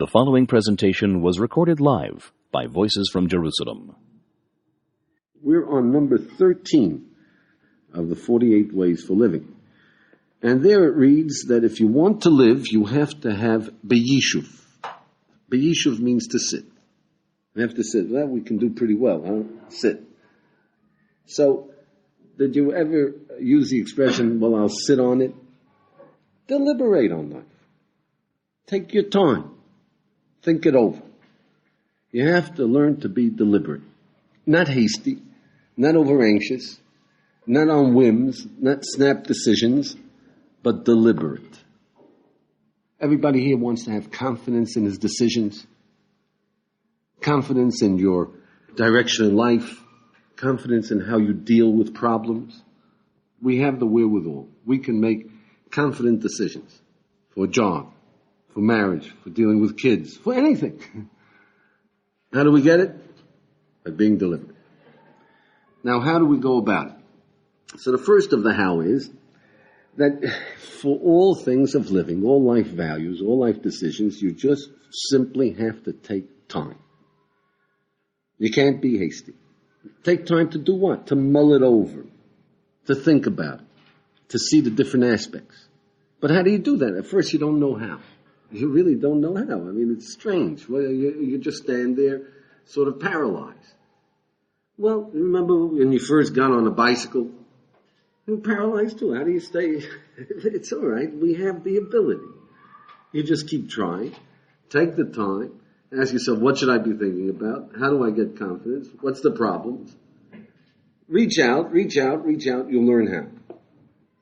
The following presentation was recorded live by Voices from Jerusalem. We're on number 13 of the 48 Ways for Living. And there it reads that if you want to live, you have to have beyishuv. Beyishuv means to sit. You have to sit. That we can do pretty well, huh? Sit. So, did you ever use the expression, well, I'll sit on it? Deliberate on life. Take your time. Think it over. You have to learn to be deliberate. Not hasty, not over anxious, not on whims, not snap decisions, but deliberate. Everybody here wants to have confidence in his decisions, confidence in your direction in life, confidence in how you deal with problems. We have the wherewithal. We can make confident decisions for a job, for marriage, for dealing with kids, for anything. How do we get it? By being deliberate. Now, how do we go about it? So the first of the how is that for all things of living, all life values, all life decisions, you just simply have to take time. You can't be hasty. Take time to do what? To mull it over, to think about it, to see the different aspects. But how do you do that? At first, you don't know how. You really don't know how. I mean, it's strange. Well, you just stand there sort of paralyzed. Well, remember when you first got on a bicycle? You were paralyzed too. How do you stay? It's all right. We have the ability. You just keep trying. Take the time. Ask yourself, what should I be thinking about? How do I get confidence? What's the problems? Reach out. You'll learn how.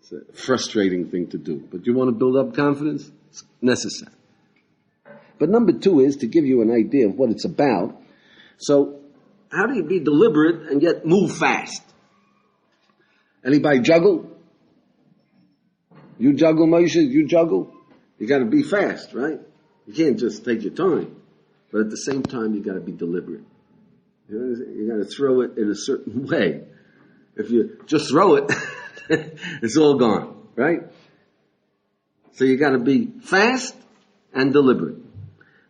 It's a frustrating thing to do. But you want to build up confidence? It's necessary. But number two is to give you an idea of what it's about. So, how do you be deliberate and yet move fast? Anybody juggle? You juggle, Moshe? You juggle? You got to be fast, right? You can't just take your time. But at the same time, you got to be deliberate. You got to throw it in a certain way. If you just throw it, it's all gone, right? So you got to be fast and deliberate.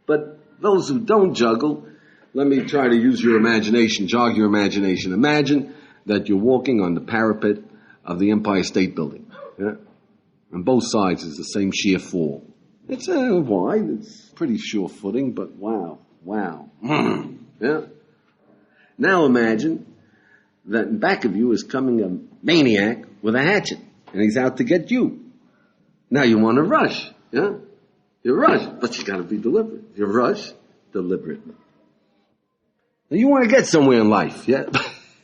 But those who don't juggle, let me try to use your imagination, jog your imagination. Imagine that you're walking on the parapet of the Empire State Building. Yeah? On both sides is the same sheer fall. It's wide, it's pretty sure footing, but wow. Yeah? Now imagine that in back of you is coming a maniac with a hatchet, and he's out to get you. Now you want to rush, yeah? You rush, but you got to be deliberate. You rush deliberately. Now you want to get somewhere in life, yeah?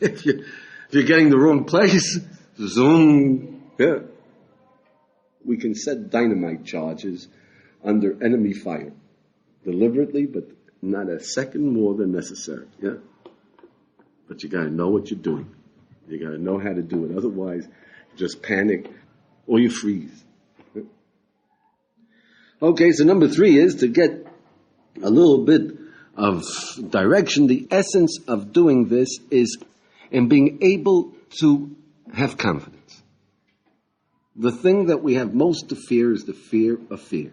if you're getting the wrong place, zoom, yeah. We can set dynamite charges under enemy fire, deliberately, but not a second more than necessary, yeah? But you got to know what you're doing. You got to know how to do it. Otherwise, you just panic or you freeze. Okay, so number three is to get a little bit of direction. The essence of doing this is in being able to have confidence. The thing that we have most to fear is the fear of fear.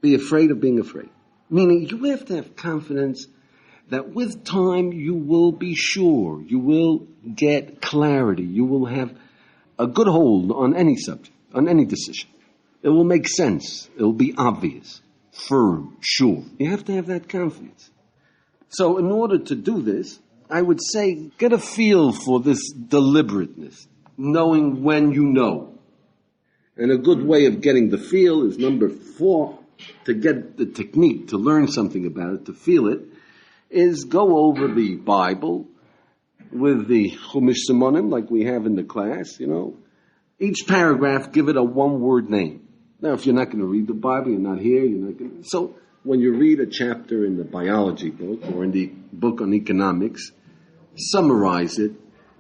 Be afraid of being afraid. Meaning you have to have confidence that with time you will be sure, you will get clarity, you will have a good hold on any subject, on any decision. It will make sense. It will be obvious, firm, sure. You have to have that confidence. So in order to do this, I would say get a feel for this deliberateness, knowing when you know. And a good way of getting the feel is number 4, to get the technique, to learn something about it, to feel it, is go over the Bible with the Chumash Simonim, like we have in the class, you know. Each paragraph, give it a one-word name. Now, if you're not going to read the Bible, you're not here, you're not going to... So, when you read a chapter in the biology book or in the book on economics, summarize it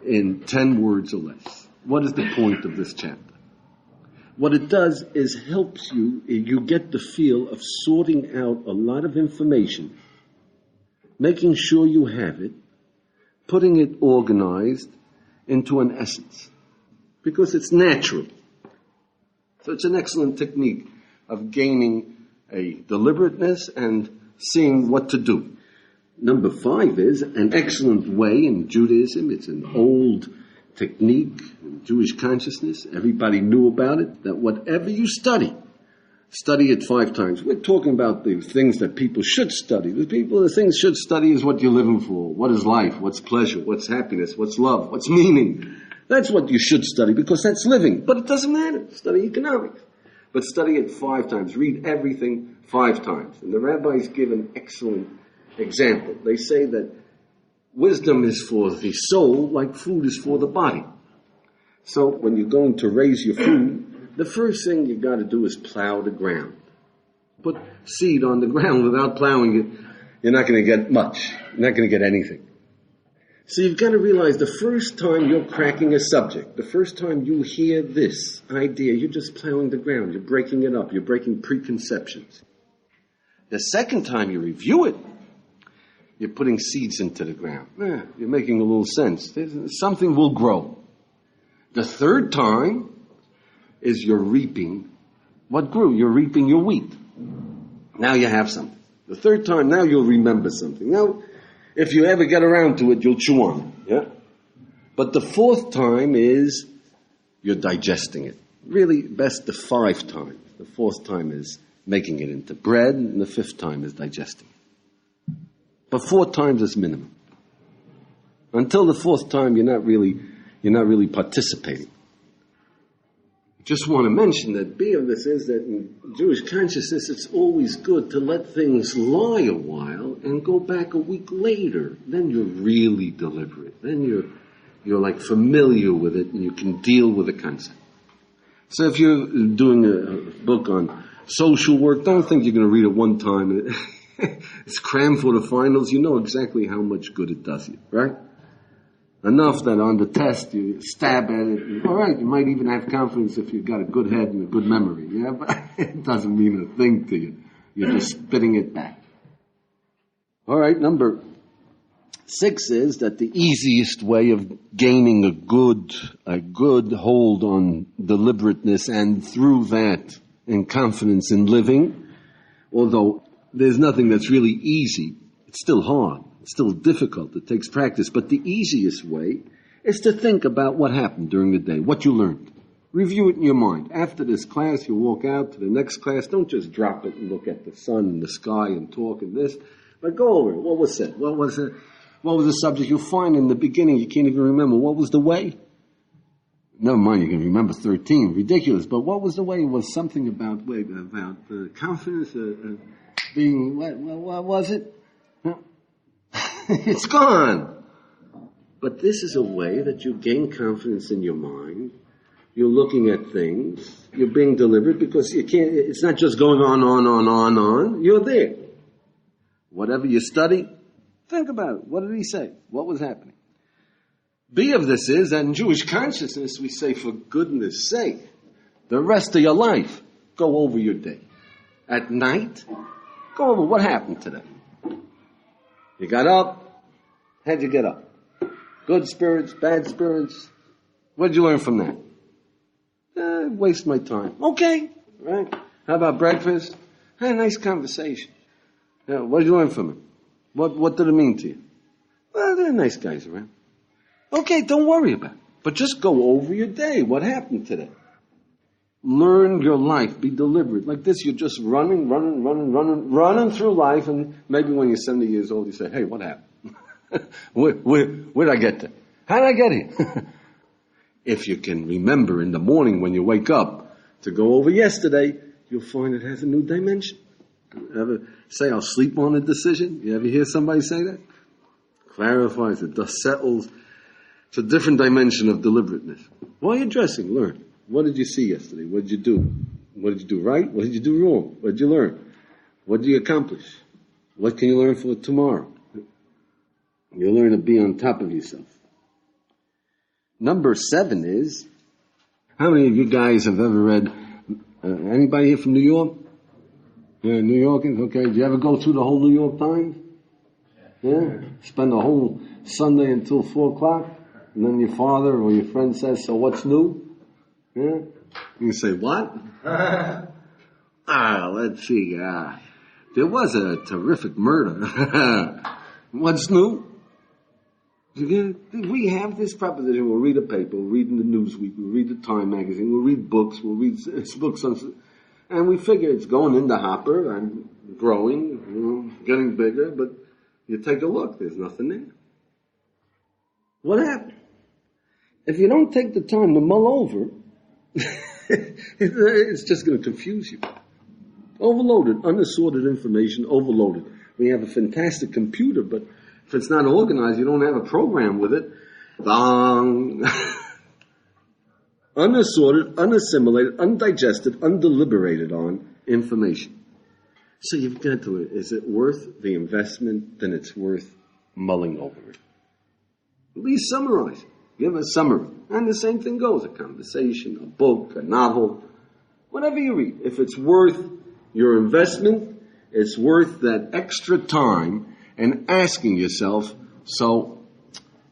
in 10 words or less. What is the point of this chapter? What it does is helps you get the feel of sorting out a lot of information, making sure you have it, putting it organized into an essence. Because it's natural. So it's an excellent technique of gaining a deliberateness and seeing what to do. Number 5 is an excellent way in Judaism. It's an old technique in Jewish consciousness. Everybody knew about it, that whatever you study it 5 times. We're talking about the things that people should study. The things should study is what you're living for. What is life? What's pleasure? What's happiness? What's love? What's meaning? That's what you should study because that's living. But it doesn't matter. Study economics. But study it 5 times. Read everything 5 times. And the rabbis give an excellent example. They say that wisdom is for the soul like food is for the body. So when you're going to raise your food, the first thing you got to do is plow the ground. Put seed on the ground without plowing it, you're not going to get much. You're not going to get anything. So you've got to realize the first time you're cracking a subject, the first time you hear this idea, you're just plowing the ground. You're breaking it up. You're breaking preconceptions. The second time you review it, you're putting seeds into the ground. You're making a little sense. Something will grow. The third time is you're reaping what grew. You're reaping your wheat. Now you have something. The third time, now you'll remember something. Now, if you ever get around to it, you'll chew on it. Yeah? But the 4th time is you're digesting it. Really, best the 5 times. The 4th time is making it into bread, and the 5th time is digesting it. But 4 times is minimum. Until the 4th time, you're not really participating. Just want to mention that B of this is that in Jewish consciousness, it's always good to let things lie a while and go back a week later. Then you're really deliberate. Then you're like familiar with it and you can deal with the concept. So if you're doing a book on social work, don't think you're going to read it one time. It's crammed for the finals. You know exactly how much good it does you, right? Enough that on the test you stab at it. And, all right, you might even have confidence if you've got a good head and a good memory. Yeah, but it doesn't mean a thing to you. You're just spitting it back. All right, number 6 is that the easiest way of gaining a good hold on deliberateness and through that and confidence in living, although there's nothing that's really easy, it's still hard. It's still difficult. It takes practice. But the easiest way is to think about what happened during the day, what you learned. Review it in your mind. After this class, you walk out to the next class. Don't just drop it and look at the sun and the sky and talk and this. But go over it. What was said? What was the subject? You'll find in the beginning you can't even remember. What was the way? Never mind, you can remember 13. Ridiculous. But what was the way? It was something about confidence, being, what was it? It's gone. But this is a way that you gain confidence in your mind. You're looking at things. You're being deliberate because it's not just going on. You're there. Whatever you study, think about it. What did he say? What was happening? B of this is that in Jewish consciousness we say, for goodness sake, the rest of your life, go over your day. At night, go over what happened today. You got up. How'd you get up? Good spirits, bad spirits. What did you learn from that? Waste my time. Okay, right? How about breakfast? Had a nice conversation. What did you learn from him? What did it mean to you? Well, they're nice guys around. Okay, don't worry about it. But just go over your day. What happened today? Learn your life. Be deliberate. Like this, you're just running through life, and maybe when you're 70 years old, you say, hey, what happened? Where'd I get to? How did I get here? If you can remember in the morning when you wake up to go over yesterday, you'll find it has a new dimension. Ever say, I'll sleep on a decision? You ever hear somebody say that? Clarifies, the dust settles. It's a different dimension of deliberateness. While you're dressing, learn. What did you see yesterday? What did you do? What did you do right? What did you do wrong? What did you learn? What did you accomplish? What can you learn for tomorrow? You'll learn to be on top of yourself. Number 7 is, how many of you guys have ever read, anybody here from New York? Yeah, New Yorkers, okay. Did you ever go through the whole New York Times? Yeah? Spend the whole Sunday until 4 o'clock? And then your father or your friend says, so what's new? Yeah? You say, what? Let's see. There was a terrific murder. What's new? We have this proposition. We'll read a paper, we'll read in the Newsweek, we'll read the Time magazine, we'll read books, we'll read books on, and we figure it's going in the hopper and growing, getting bigger, but you take a look, there's nothing there. What happened? If you don't take the time to mull over, it's just going to confuse you. Overloaded, unassorted information, overloaded. We have a fantastic computer, but if it's not organized, you don't have a program with it. Bong. Unassorted, unassimilated, undigested, undeliberated on information. So you've got to, is it worth the investment? Then it's worth mulling over it. At least summarize it. Give a summary. And the same thing goes. A conversation, a book, a novel, whatever you read. If it's worth your investment, it's worth that extra time and asking yourself, so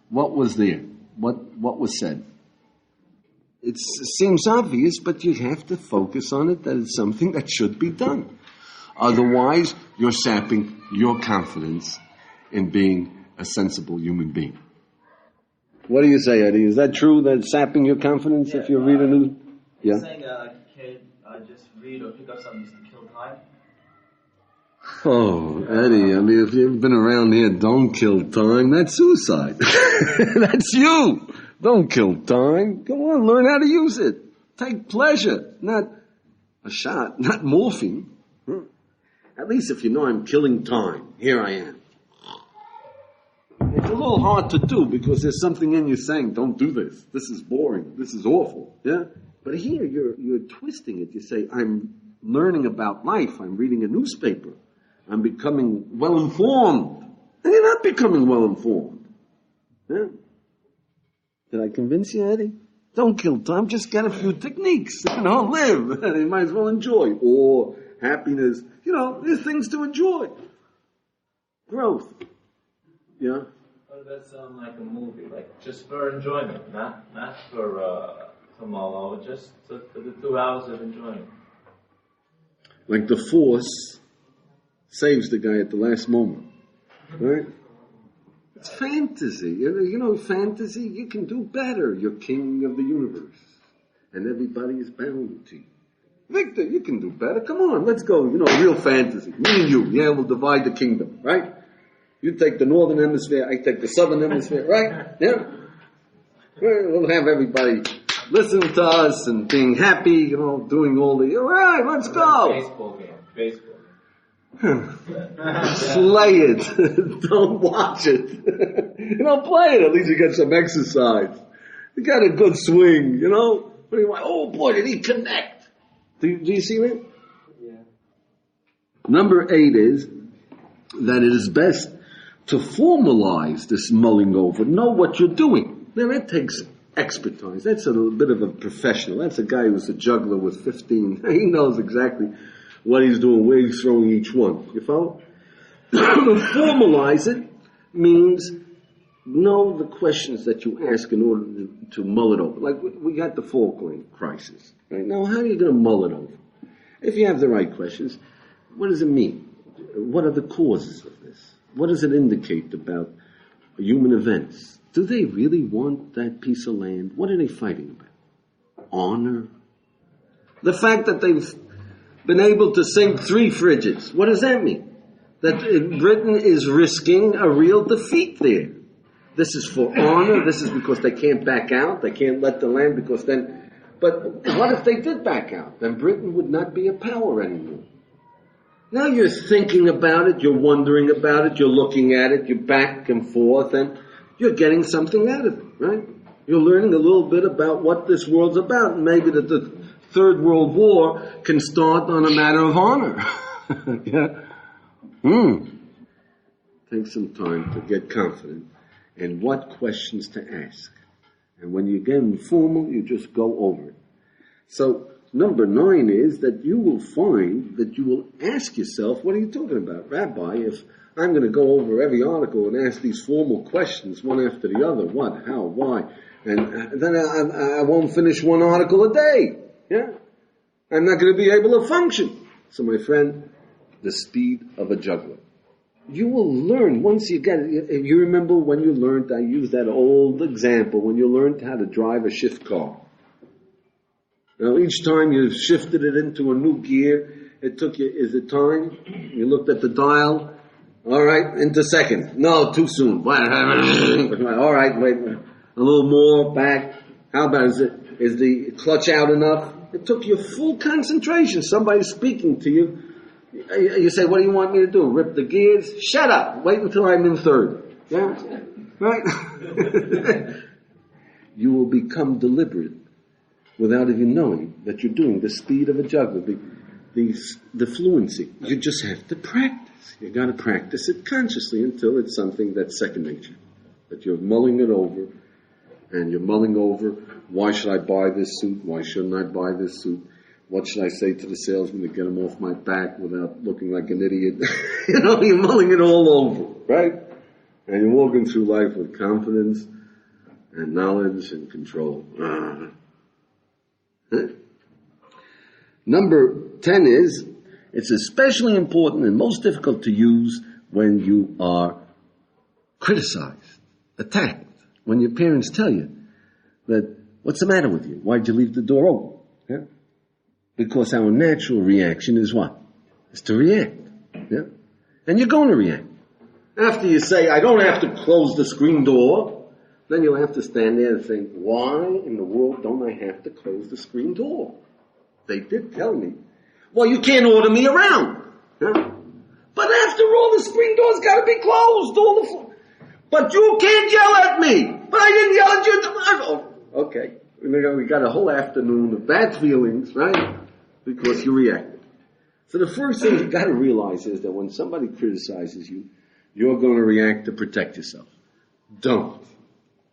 what was there? What was said? It seems obvious, but you have to focus on it, that it's something that should be done. Otherwise, you're sapping your confidence in being a sensible human being. What do you say, Eddie? Is that true, that it's sapping your confidence if you read a news? You're saying that like a kid just read or pick up something just to kill time? Oh, Eddie, I mean, if you've been around here, don't kill time. That's suicide. That's you. Don't kill time. Go on, learn how to use it. Take pleasure, not a shot, not morphine. At least if you know I'm killing time, here I am. It's a little hard to do because there's something in you saying, don't do this. This is boring. This is awful. Yeah? But here you're twisting it. You say, I'm learning about life. I'm reading a newspaper. I'm becoming well-informed. And you're not becoming well-informed. Yeah? Did I convince you, Eddie? Don't kill time. Just get a few techniques. Live. You might as well enjoy. Or happiness. There's things to enjoy. Growth. Yeah? What does that sound like a movie? Like, just for enjoyment, not for mull over, just for the 2 hours of enjoyment. Like the Force saves the guy at the last moment. Right? It's fantasy. Fantasy, you can do better. You're king of the universe. And everybody is bound to you. Victor, you can do better. Come on, let's go. Real fantasy. Me and you. Yeah, we'll divide the kingdom, right? You take the northern hemisphere, I take the southern hemisphere, right? Yeah? We'll have everybody listening to us and being happy, doing all the, all right, let's go. Baseball game. Play it. Don't watch it. Play it. At least you get some exercise. You got a good swing, What do you want? Oh boy, did he connect? Do you see that? Yeah. Number 8 is that it is best to formalize this mulling over. Know what you're doing. Now that takes expertise. That's a little bit of a professional. That's a guy who's a juggler with 15. He knows exactly what he's doing, where he's throwing each one. You follow? Formalize it means know the questions that you ask in order to mull it over. Like we got the Falkland crisis. Right? Now, how are you going to mull it over? If you have the right questions, what does it mean? What are the causes of this? What does it indicate about human events? Do they really want that piece of land? What are they fighting about? Honor? The fact that they've been able to sink 3 frigates, what does that mean? That Britain is risking a real defeat there. This is for honor. This is because they can't back out. They can't let the land because then... But what if they did back out? Then Britain would not be a power anymore. Now you're thinking about it, you're wondering about it, you're looking at it, you're back and forth, and you're getting something out of it, right? You're learning a little bit about what this world's about, and maybe that the Third World War can start on a matter of honor. Yeah? Take some time to get confident in what questions to ask. And when you get informal, you just go over it. So, number 9 is that you will find that you will ask yourself, what are you talking about? Rabbi, if I'm going to go over every article and ask these formal questions one after the other, what, how, why, and then I won't finish one article a day. Yeah? I'm not going to be able to function. So my friend, the speed of a juggler. You will learn once you get it. You remember when you learned, I use that old example, when you learned how to drive a shift car. Now each time you shifted it into a new gear, it took you, is it time? You looked at the dial, all right, into second. No, too soon. All right, wait, a little more, back. How about, is the clutch out enough? It took you full concentration. Somebody's speaking to you. You say, what do you want me to do? Rip the gears? Shut up. Wait until I'm in third. Yeah? Right? You will become deliberate without even knowing that you're doing the speed of a juggler, the fluency. You just have to practice. You got to practice it consciously until it's something that's second nature. That you're mulling it over, and you're mulling over, why should I buy this suit? Why shouldn't I buy this suit? What should I say to the salesman to get him off my back without looking like an idiot? You're mulling it all over, right? And you're walking through life with confidence and knowledge and control. Number 10 is, it's especially important and most difficult to use when you are criticized, attacked, when your parents tell you that, what's the matter with you? Why'd you leave the door open? Yeah? Because our natural reaction is what? Is to react. Yeah? And you're going to react. After you say, I don't have to close the screen door, then you'll have to stand there and think, why in the world don't I have to close the screen door? They did tell me. Well, you can't order me around. Yeah? But after all, the screen door's got to be closed. But you can't yell at me. But I didn't yell at you. Oh, okay. We got a whole afternoon of bad feelings, right? Because you reacted. So the first thing you got to realize is that when somebody criticizes you, you're going to react to protect yourself. Don't.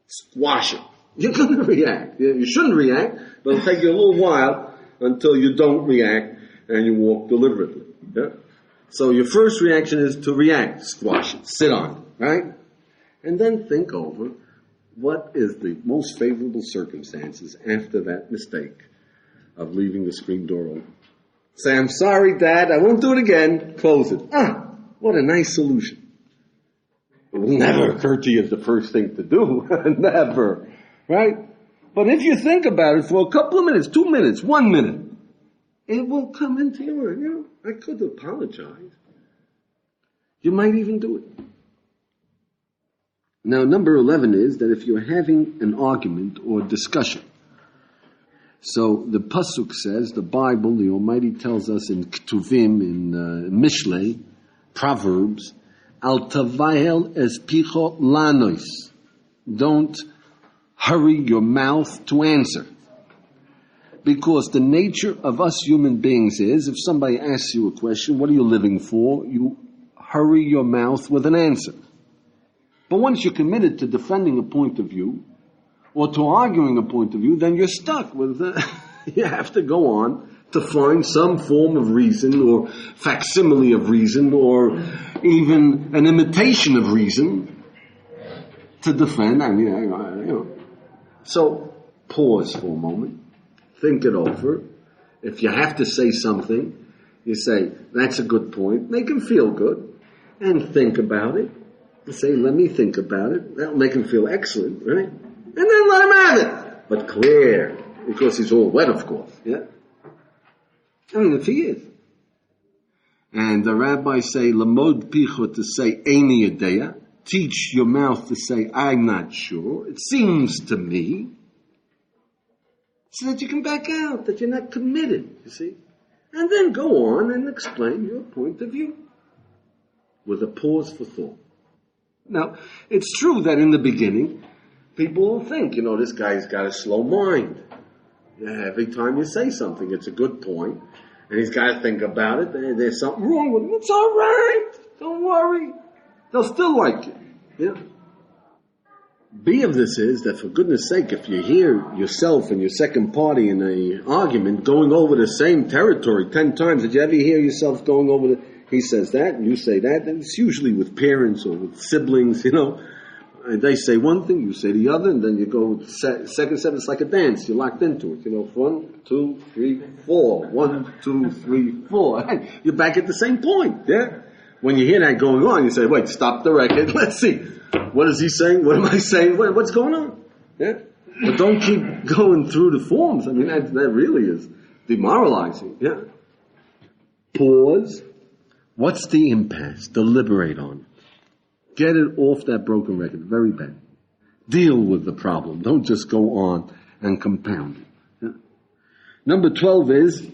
Squash it. You're going to react. You shouldn't react, but it'll take you a little while until you don't react and you walk deliberately. Yeah? So your first reaction is to react. Squash it. Sit on it, right? And then think over what is the most favorable circumstances after that mistake of leaving the screen door open. Say, I'm sorry, Dad, I won't do it again. Close it. What a nice solution. It will never occur to you as the first thing to do. Never. Right? But if you think about it for a couple of minutes, 2 minutes, 1 minute, it will come into your mind. I could apologize. You might even do it. Now, number 11 is that if you're having an argument or discussion, so the Pasuk says, the Bible, the Almighty tells us in Ketuvim, in Mishlei, Proverbs, Al tavahel es picho lanos. Don't hurry your mouth to answer. Because the nature of us human beings is, if somebody asks you a question, what are you living for? You hurry your mouth with an answer. But once you're committed to defending a point of view, or to arguing a point of view, then you're stuck with, you have to go on to find some form of reason, or facsimile of reason, or even an imitation of reason to defend. So, pause for a moment. Think it over. If you have to say something, you say, that's a good point. Make him feel good. And think about it. You say, let me think about it. That'll make him feel excellent, right? And then let him have it. But clear. Because he's all wet, of course. Yeah? I mean, if he is. And the rabbis say, Lamod picho, to say, Eini yadeya. Teach your mouth to say, I'm not sure. It seems to me. So that you can back out, that you're not committed, you see. And then go on and explain your point of view. With a pause for thought. Now, it's true that in the beginning, people will think, this guy's got a slow mind. Yeah, every time you say something, it's a good point, and he's got to think about it. There's something wrong with him. It's all right. Don't worry. They'll still like you. Yeah. B of this is that, for goodness sake, if you hear yourself and your second party in an argument going over the same territory 10 times, did you ever hear yourself going over he says that and you say that, and it's usually with parents or with siblings, They say one thing, you say the other, and then you go second set. It's like a dance. You're locked into it. 1, 2, 3, 4. 1, 2, 3, 4. You're back at the same point. Yeah. When you hear that going on, you say, "Wait, stop the record. Let's see. What is he saying? What am I saying? What's going on?" Yeah. But don't keep going through the forms. I mean, that really is demoralizing. Yeah. Pause. What's the impasse? Deliberate on it. Get it off that broken record. Very bad. Deal with the problem. Don't just go on and compound it. Yeah. Number 12 is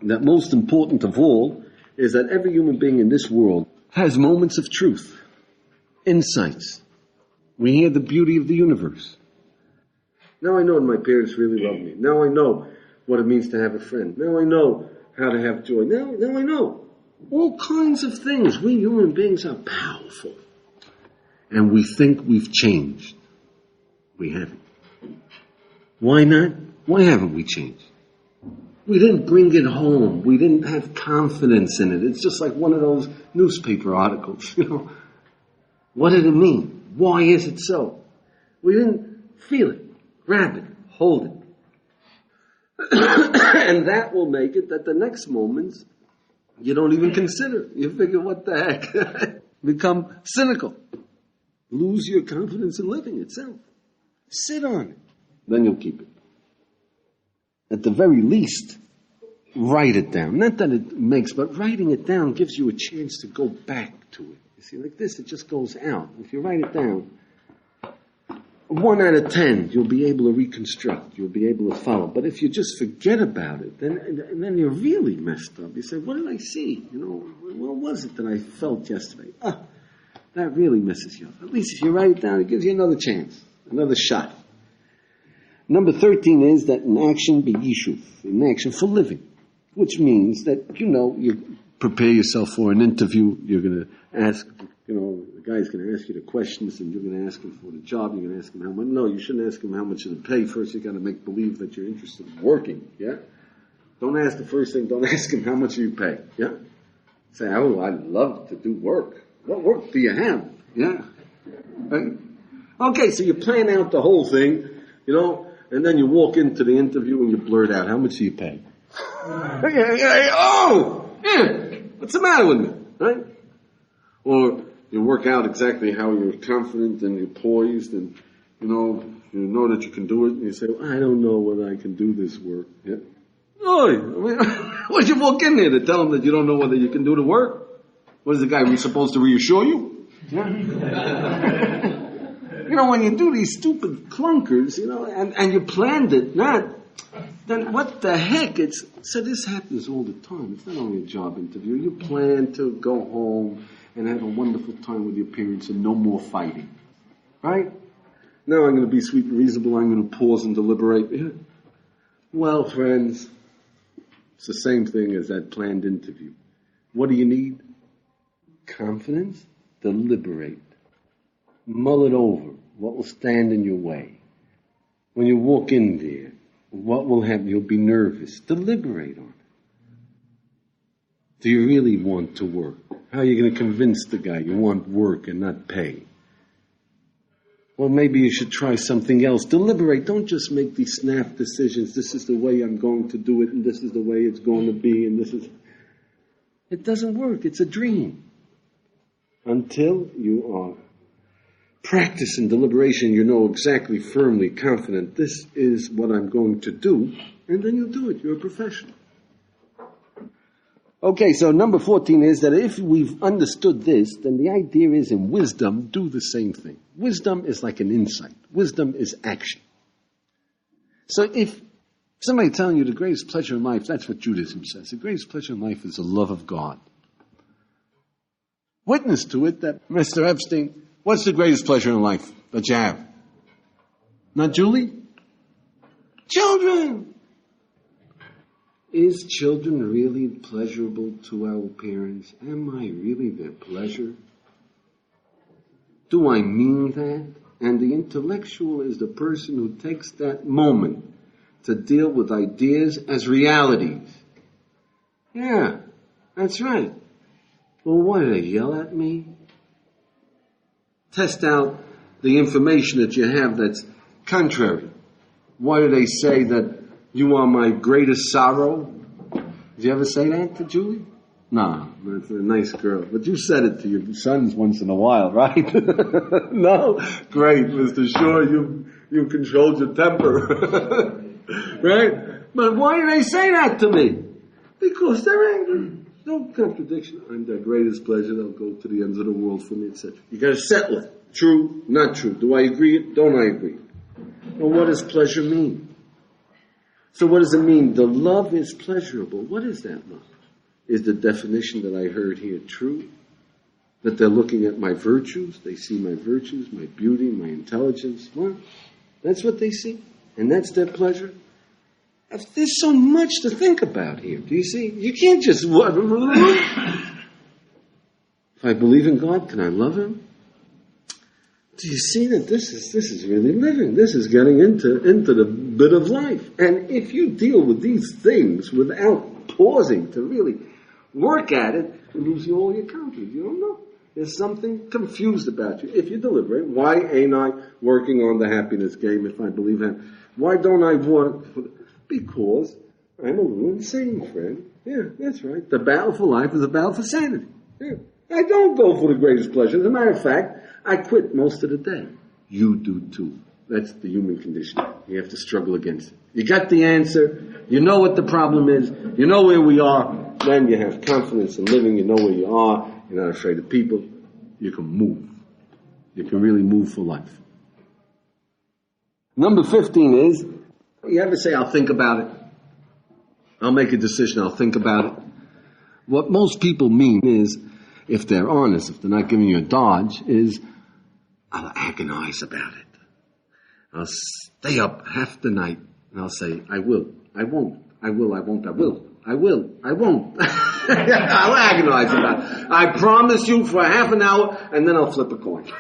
that most important of all is that every human being in this world has moments of truth, insights. We hear the beauty of the universe. Now I know my parents really love me. Now I know what it means to have a friend. Now I know how to have joy. Now I know all kinds of things. We human beings are powerful. And we think we've changed. We haven't. Why not? Why haven't we changed? We didn't bring it home. We didn't have confidence in it. It's just like one of those newspaper articles, What did it mean? Why is it so? We didn't feel it, grab it, hold it. And that will make it that the next moments you don't even consider. You figure, what the heck? Become cynical. Lose your confidence in living itself. Sit on it. Then you'll keep it. At the very least, write it down. Not that it makes, but writing it down gives you a chance to go back to it. You see, like this, it just goes out. If you write it down, 1 out of 10, you'll be able to reconstruct. You'll be able to follow. But if you just forget about it, then you're really messed up. You say, what did I see? What was it that I felt yesterday? That really messes you up. At least if you write it down, it gives you another chance, another shot. Number 13 is that in action be yishuv, in action for living, which means that, you prepare yourself for an interview. You're going to ask, the guy's going to ask you the questions, and you're going to ask him for the job. You're going to ask him how much. No, you shouldn't ask him how much to pay. First, you got to make believe that you're interested in working. Yeah. Don't ask the first thing. Don't ask him how much you pay. Yeah. Say, "Oh, I'd love to do work." What work do you have? Yeah. Right? Okay, so you plan out the whole thing, and then you walk into the interview and you blurt out, "How much do you pay?" What's the matter with me? Right? Or you work out exactly how you're confident and you're poised and, you know that you can do it, and you say, "I don't know whether I can do this work." Yeah. Would you walk in there to tell them that you don't know whether you can do the work? What is the guy supposed to reassure you? Yeah. When you do these stupid clunkers, and you planned it, then what the heck? So this happens all the time. It's not only a job interview. You plan to go home and have a wonderful time with your parents and no more fighting. Right? Now I'm going to be sweet and reasonable. I'm going to pause and deliberate. Yeah. Well, friends, it's the same thing as that planned interview. What do you need? Confidence. Deliberate. Mull it over. What will stand in your way? When you walk in there, what will happen? You'll be nervous. Deliberate on it. Do you really want to work? How are you going to convince the guy you want work and not pay? Well, maybe you should try something else. Deliberate. Don't just make these snap decisions. This is the way I'm going to do it, and this is the way it's going to be, and this is... It doesn't work. It's a dream. Until you are practicing deliberation, you know exactly, firmly, confident, this is what I'm going to do, and then you'll do it. You're a professional. Okay, so number 14 is that if we've understood this, then the idea is in wisdom, do the same thing. Wisdom is like an insight. Wisdom is action. So if somebody telling you the greatest pleasure in life, that's what Judaism says. The greatest pleasure in life is the love of God. Witness to it that Mr. Epstein, what's the greatest pleasure in life that you have? Not Julie? Children! Is children really pleasurable to our parents? Am I really their pleasure? Do I mean that? And the intellectual is the person who takes that moment to deal with ideas as realities. Yeah, that's right. Well, why do they yell at me? Test out the information that you have that's contrary. Why do they say that you are my greatest sorrow? Did you ever say that to Julie? No, that's a nice girl. But you said it to your sons once in a while, right? No? Great, Mr. Shaw, you controlled your temper. Right? But why do they say that to me? Because they're angry. No contradiction. I'm their greatest pleasure. They'll go to the ends of the world for me, etc. You gotta settle it. True, not true. Do I agree? Don't I agree? Well, what does pleasure mean? So what does it mean? The love is pleasurable. What is that love? Is the definition that I heard here true? That they're looking at my virtues, they see my virtues, my beauty, my intelligence. Well, that's what they see. And that's their pleasure. There's so much to think about here. Do you see? You can't just... If I believe in God, can I love Him? Do you see that this is really living? This is getting into the bit of life. And if you deal with these things without pausing to really work at it, you lose all your confidence. You don't know. There's something confused about you. If you deliberate, why ain't I working on the happiness game if I believe Him? Why don't I want... Because I'm a little insane, friend. Yeah, that's right. The battle for life is a battle for sanity. Yeah. I don't go for the greatest pleasure. As a matter of fact, I quit most of the day. You do too. That's the human condition. You have to struggle against it. You got the answer. You know what the problem is. You know where we are. Then you have confidence in living. You know where you are. You're not afraid of people. You can move. You can really move for life. Number 15 is, you ever say, I'll think about it. I'll make a decision. I'll think about it. What most people mean is, if they're honest, if they're not giving you a dodge, is I'll agonize about it. I'll stay up half the night and I'll say, I will, I won't, I will, I won't, I will, I will, I won't. I'll agonize about it. I promise you for half an hour and then I'll flip a coin.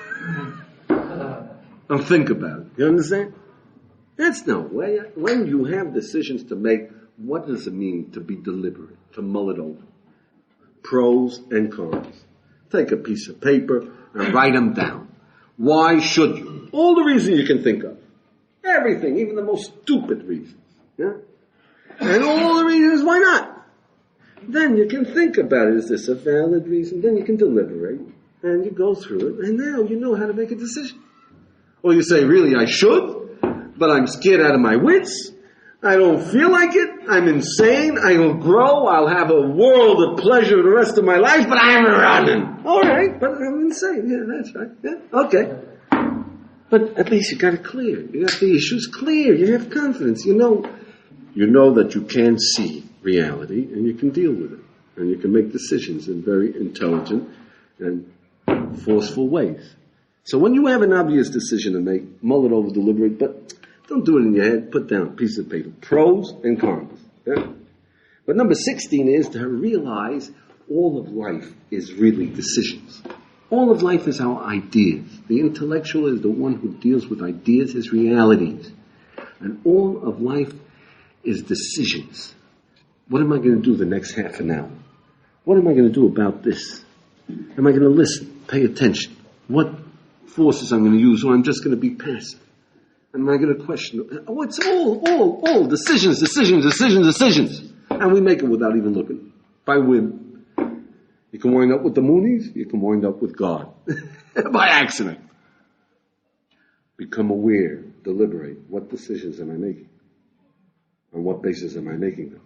I'll think about it. You understand? That's no way. When you have decisions to make, what does it mean to be deliberate, to mull it over? Pros and cons. Take a piece of paper and write them down. Why should you? All the reasons you can think of. Everything, even the most stupid reasons. Yeah? And all the reasons why not. Then you can think about it. Is this a valid reason? Then you can deliberate. And you go through it. And now you know how to make a decision. Or you say, really, I should, but I'm scared out of my wits. I don't feel like it. I'm insane. I will grow. I'll have a world of pleasure the rest of my life, but I'm running. All right, but I'm insane. Yeah, that's right. Yeah, okay. But at least you got it clear. You got the issues clear. You have confidence. You know that you can see reality and you can deal with it. And you can make decisions in very intelligent and forceful ways. So when you have an obvious decision to make, mull it over, deliberate, but don't do it in your head. Put down a piece of paper. Pros and cons. Yeah? But number 16 is to realize all of life is really decisions. All of life is our ideas. The intellectual is the one who deals with ideas as realities. And all of life is decisions. What am I going to do the next half an hour? What am I going to do about this? Am I going to listen? Pay attention? What forces I'm going to use, or I'm just going to be passive? Am I going to question? What's all decisions. And we make it without even looking. By whim. You can wind up with the Moonies, you can wind up with God. By accident. Become aware, deliberate. What decisions am I making? On what basis am I making them?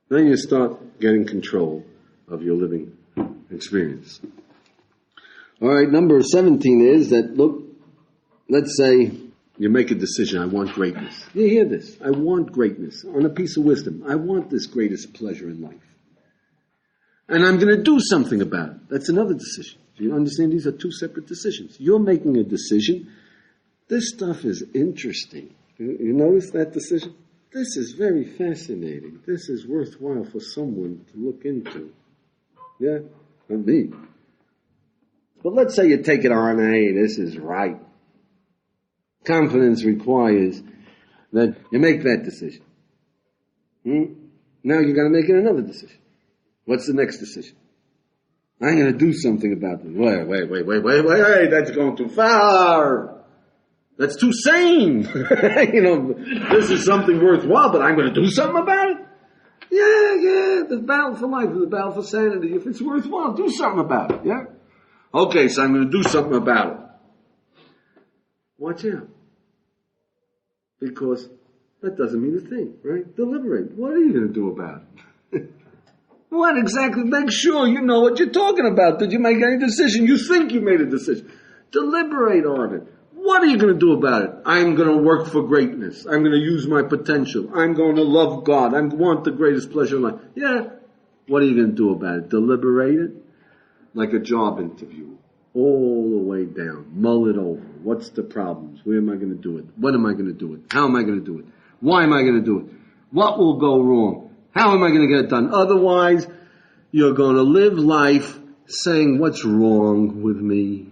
Then you start getting control of your living experience. All right, number 17 is that, look, let's say you make a decision, I want greatness. You hear this? I want greatness. On a piece of wisdom, I want this greatest pleasure in life. And I'm going to do something about it. That's another decision. Do you understand? These are two separate decisions. You're making a decision. This stuff is interesting. You notice that decision? This is very fascinating. This is worthwhile for someone to look into. Yeah? Not me. But let's say you take it on, hey, this is right. Confidence requires that you make that decision. Now you got to make it another decision. What's the next decision? I'm going to do something about this. Wait, that's going too far. That's too sane. This is something worthwhile, but I'm going to do something about it. Yeah, the battle for life, the battle for sanity. If it's worthwhile, do something about it, yeah? Okay, so I'm going to do something about it. Watch out. Because that doesn't mean a thing, right? Deliberate. What are you going to do about it? What exactly? Make sure you know what you're talking about. Did you make any decision? You think you made a decision. Deliberate on it. What are you going to do about it? I'm going to work for greatness. I'm going to use my potential. I'm going to love God. I want the greatest pleasure in life. Yeah. What are you going to do about it? Deliberate it like a job interview. All the way down. Mull it over. What's the problems? Where am I going to do it? When am I going to do it? How am I going to do it? Why am I going to do it? What will go wrong? How am I going to get it done? Otherwise, you're going to live life saying, what's wrong with me?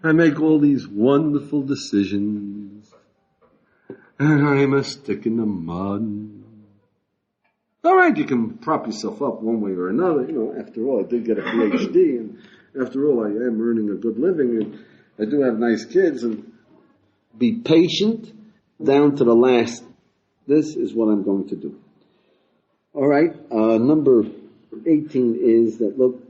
I make all these wonderful decisions, and I'm a stick in the mud. All right, you can prop yourself up one way or another. After all, I did get a PhD, and after all, I am earning a good living, and I do have nice kids, and be patient down to the last. This is what I'm going to do. All right, number 18 is that, look,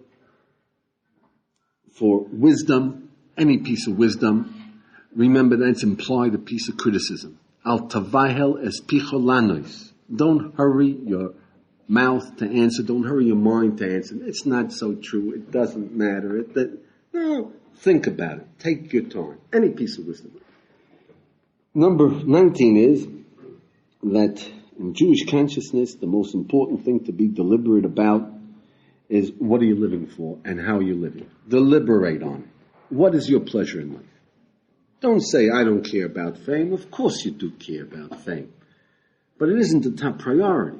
for wisdom, any piece of wisdom, remember that's implied a piece of criticism. Al tavahel es picholanos. Don't hurry your mouth to answer. Don't hurry your mind to answer. It's not so true. It doesn't matter. No, think about it. Take your time. Any piece of wisdom. Number 19 is that in Jewish consciousness, the most important thing to be deliberate about is what are you living for and how are you living. Deliberate on it. What is your pleasure in life? Don't say, I don't care about fame. Of course you do care about fame. But it isn't the top priority.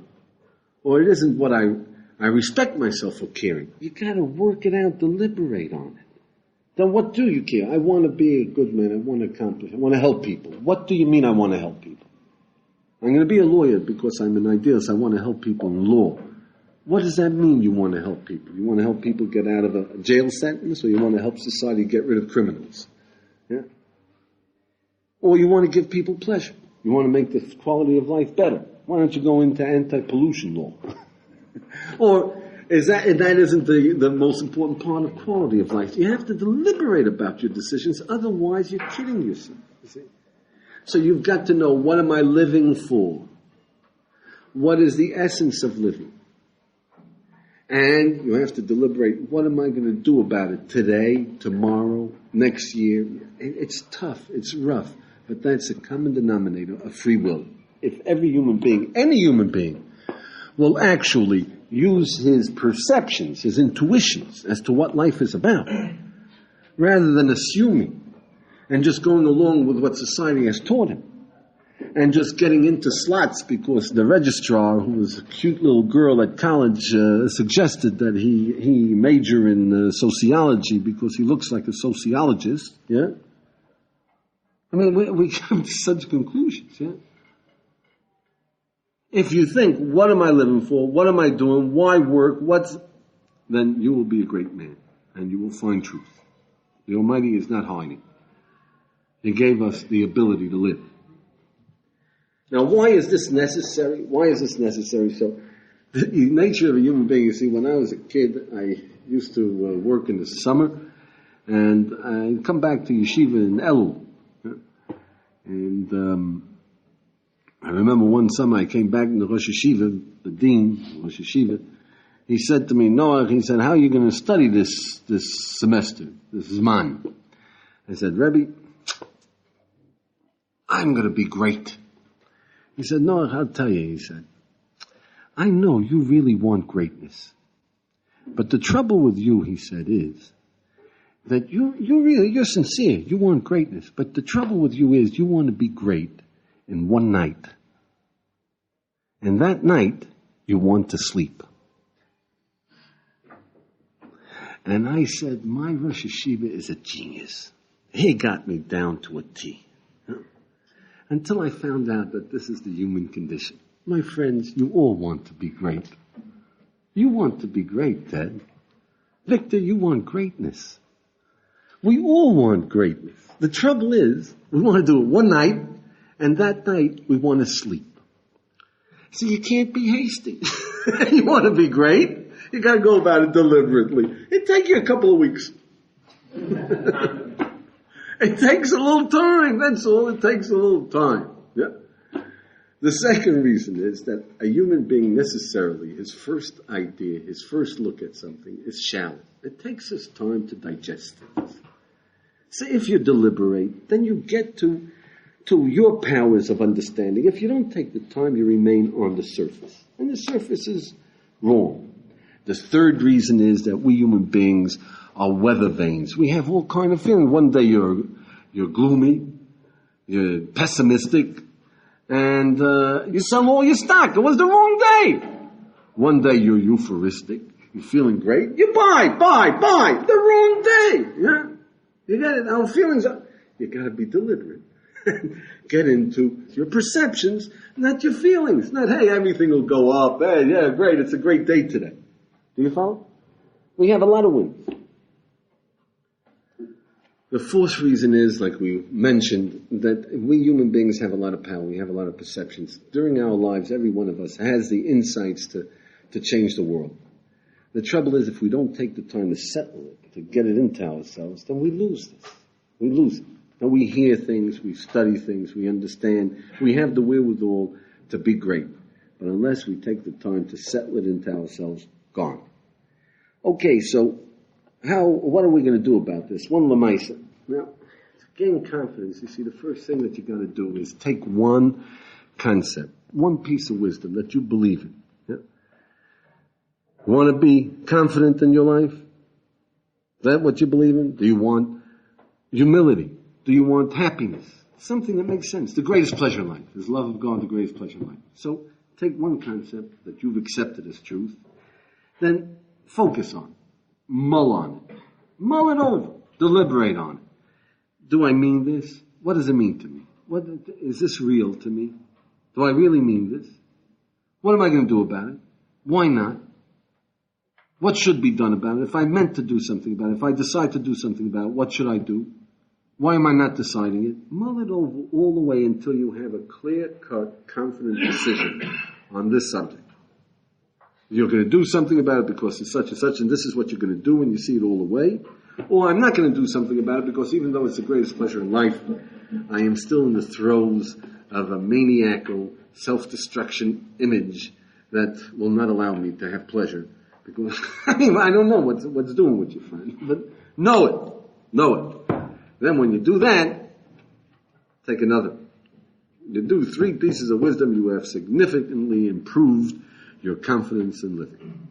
Or it isn't what I respect myself for caring. You got to work it out, deliberate on it. Then what do you care? I want to be a good man. I want to accomplish. I want to help people. What do you mean I want to help people? I'm going to be a lawyer because I'm an idealist. I want to help people in law. What does that mean, you want to help people? You want to help people get out of a jail sentence, or you want to help society get rid of criminals? Yeah? Or you want to give people pleasure. You want to make the quality of life better. Why don't you go into anti-pollution law? Or that isn't the most important part of quality of life. You have to deliberate about your decisions, otherwise you're kidding yourself. You see? So you've got to know, what am I living for? What is the essence of living? And you have to deliberate, what am I going to do about it today, tomorrow, next year? It's tough, it's rough, but that's a common denominator of free will. If every human being, any human being, will actually use his perceptions, his intuitions as to what life is about, rather than assuming and just going along with what society has taught him, and just getting into slots because the registrar, who was a cute little girl at college, suggested that he major in sociology because he looks like a sociologist, yeah? I mean, we come to such conclusions, yeah? If you think, what am I living for? What am I doing? Why work? Then you will be a great man, and you will find truth. The Almighty is not hiding. He gave us the ability to live. Now, why is this necessary? Why is this necessary? So, the nature of a human being, you see, when I was a kid, I used to work in the summer, and I'd come back to yeshiva in Elul. And I remember one summer I came back in the Rosh Yeshiva, the dean, Rosh Yeshiva. He said to me, Noah, he said, how are you going to study this semester, this Zman? I said, Rabbi, I'm going to be great. He said, Noah, I'll tell you, he said, I know you really want greatness. But the trouble with you, he said, is that you're sincere. You want greatness. But the trouble with you is you want to be great in one night. And that night, you want to sleep. And I said, my Rosh Yeshiva is a genius. He got me down to a T. Until I found out that this is the human condition. My friends, you all want to be great. You want to be great, Ted. Victor, you want greatness. We all want greatness. The trouble is, we want to do it one night, and that night we want to sleep. So you can't be hasty. You want to be great, you got to go about it deliberately. It takes you a couple of weeks. It takes a little time, that's all. It takes a little time. Yeah. The second reason is that a human being necessarily, his first idea, his first look at something is shallow. It takes us time to digest things. So if you deliberate, then you get to your powers of understanding. If you don't take the time, you remain on the surface. And the surface is wrong. The third reason is that we human beings are weather vanes. We have all kind of feelings. One day you're gloomy, you're pessimistic, and you sell all your stock. It was the wrong day. One day you're euphoristic, you're feeling great. You buy. The wrong day. Yeah? You got it. Our feelings are, you got to be deliberate. Get into your perceptions, not your feelings. Not, hey, everything will go up. Hey, yeah, great. It's a great day today. Do you follow? We have a lot of wins. The fourth reason is, like we mentioned, that we human beings have a lot of power. We have a lot of perceptions. During our lives, every one of us has the insights to change the world. The trouble is, if we don't take the time to settle it, to get it into ourselves, then we lose this. We lose it. And we hear things, we study things, we understand. We have the wherewithal to be great. But unless we take the time to settle it into ourselves, gone. Okay, so what are we going to do about this? One lamaisa. Now, to gain confidence, you see, the first thing that you got to do is take one concept, one piece of wisdom that you believe in. Yeah? Want to be confident in your life? Is that what you believe in? Do you want humility? Do you want happiness? Something that makes sense. The greatest pleasure in life is love of God, the greatest pleasure in life. So take one concept that you've accepted as truth, then focus on it. Mull on it. Mull it over. Deliberate on it. Do I mean this? What does it mean to me? Is this real to me? Do I really mean this? What am I going to do about it? Why not? What should be done about it? If I meant to do something about it, if I decide to do something about it, what should I do? Why am I not deciding it? Mull it over all the way until you have a clear-cut, confident decision on this subject. You're going to do something about it because it's such and this is what you're going to do when you see it all the way. Or I'm not going to do something about it because even though it's the greatest pleasure in life, I am still in the throes of a maniacal self-destruction image that will not allow me to have pleasure. Because, I don't know what's doing with you, friend, but know it. Then when you do that, take another. You do 3 pieces of wisdom, you have significantly improved your confidence in living.